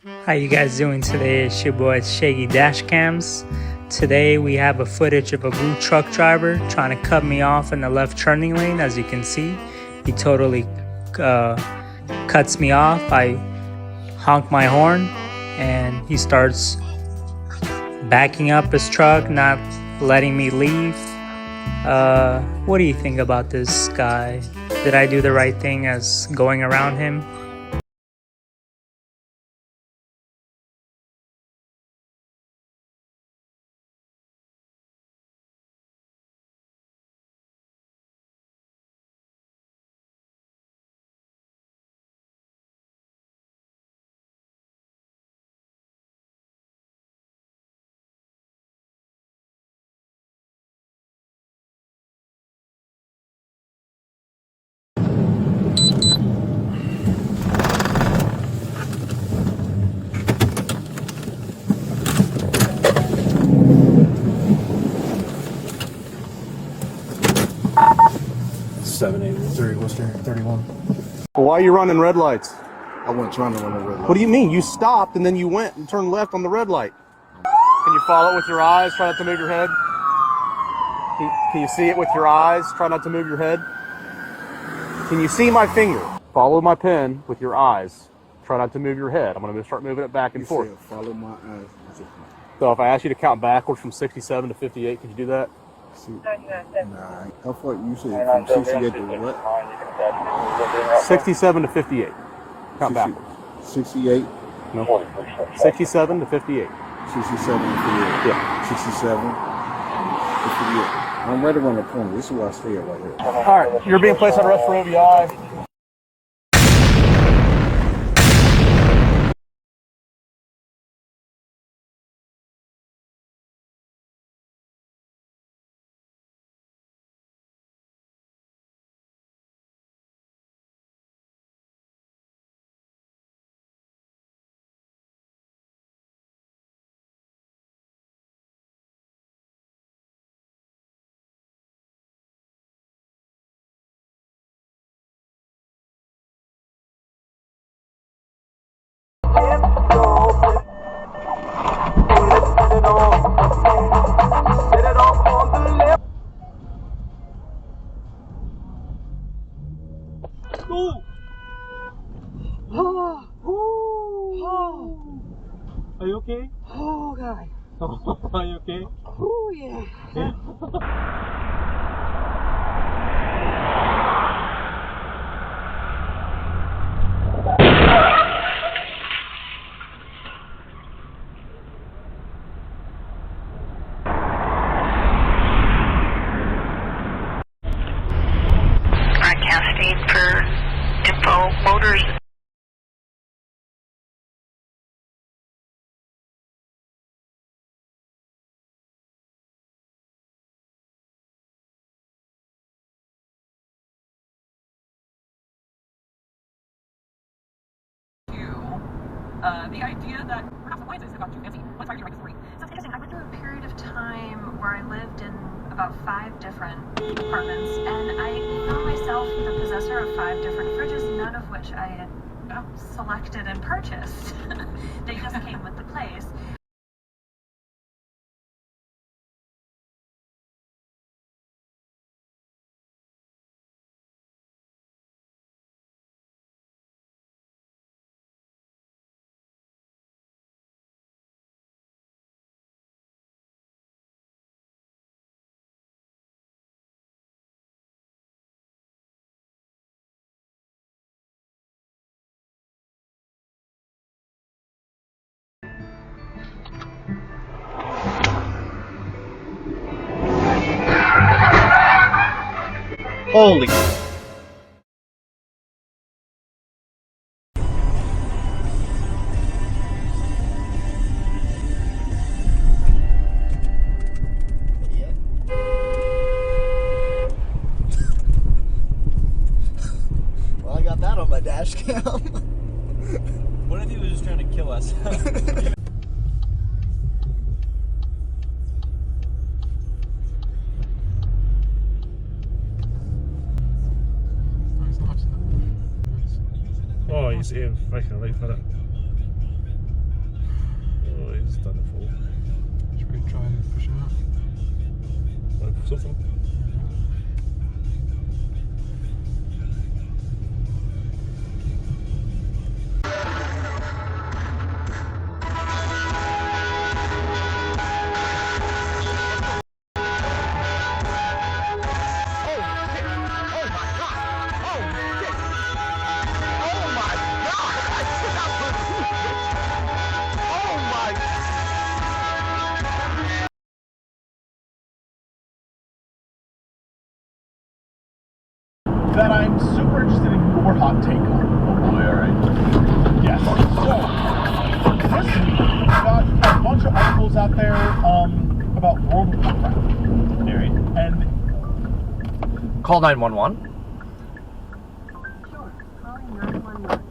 How you guys doing today? It's your boy Shaggy Dashcams. Today we have a footage of a blue truck driver trying to cut me off in the left turning lane. As you can see, he totally cuts me off. I honk my horn and he starts backing up his truck, not letting me leave. What do you think about this guy? Did I do the right thing as going around him? Why are you running red lights? I wasn't trying to run a red light. What do you mean? You stopped and then you went and turned left on the red light. Can you follow it with your eyes? Try not to move your head. Can you see it with your eyes? Try not to move your head. Can you see my finger? Follow my pen with your eyes. Try not to move your head. I'm going to start moving it back and forth. Follow my eyes. So if I ask you to count backwards from 67 to 58, could you do that? Nah. How far you say from 68 to what? 67 to 58. Count backwards. 68? No. 67 to 58. 67 to 58. Yeah. 67 to 58. I'm right around the corner. This is where I stay at right here. All right. You're being placed on arrest for OVI. Are you okay? Oh, God. Are you okay? Oh, yeah. Broadcasting for info motors. The idea that perhaps appliances have gotten too fancy. Let's try to write the story. So it's interesting. I went through a period of time where I lived in about 5 different apartments, and I found myself the possessor of 5 different fridges, none of which I had selected and purchased. They just came with the place. Holy. Well, I got that on my dash cam. What if he was just trying to kill us? Oh, he's here. Making a leap for it. starting to fold. Should we try and push him out? Want to push something? That I'm super interested in your hot take on. Oh boy, alright. Yes. So, this week, we got a bunch of articles out there about World of Warcraft. Alright. And Call 911. Sure, calling 911.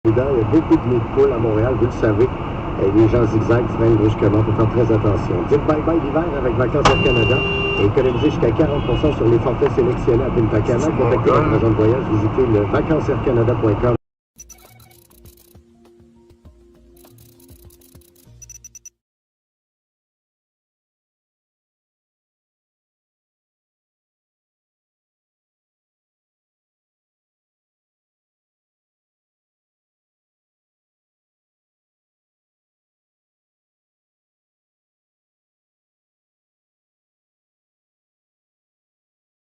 Il y a beaucoup de nids de poules à Montréal, vous le savez. Et les gens zigzags traînent brusquement, faut faire très attention. Dites bye-bye l'hiver avec Vacances Air Canada et économisez jusqu'à 40% sur les forfaits sélectionnés à Punta Cana. Contactez votre agent de voyage, visitez le vacancesaircanada.com.